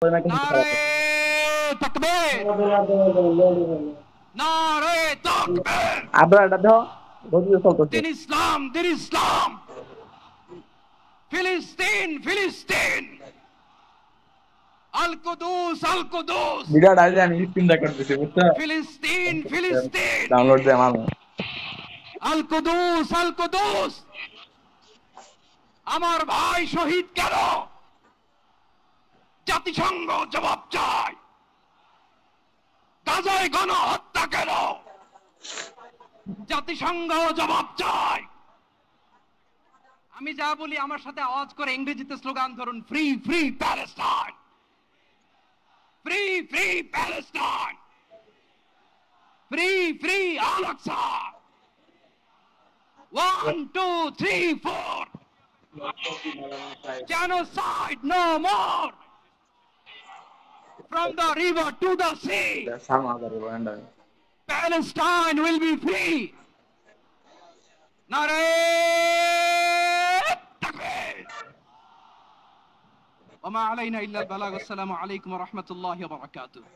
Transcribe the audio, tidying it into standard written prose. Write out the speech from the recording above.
নারে তাকবীর, নারে তাকবীর। আবার এটা দাও, বন্ধু চলতেছে। দিন ইসলাম, দিন ইসলাম। ফিলিস্তিন, ফিলিস্তিন। আল কুদুস, আল কুদুস। ভিডিও ডাইলে আমি স্ক্রিন রেকর্ড দিছি, বুঝছো? ফিলিস্তিন, ফিলিস্তিন। ডাউনলোড দে মামু। আল কুদুস, আল কুদুস। আমার ভাই শহীদ কেন? জাতিসংঘ জবাব চায়। গাজায় গণহত্যা কেন? জাতিসংঘ জবাব চায়। আমি যা বলি আমার সাথে আওয়াজ করে ইংরেজিতে স্লোগান ধরুন, free free Palestine, free free Palestine, free free Al Aqsa. 1 2 3 4, genocide no more, from the river to the sea, সামা ধরে বন্ধ। Palestine will be free. নারে তাকবীর। ওয়া মা আলাইনা ইল্লা আল বালাগ। আসসালামু আলাইকুম ওয়া রাহমাতুল্লাহি ওয়া বারাকাতুহু।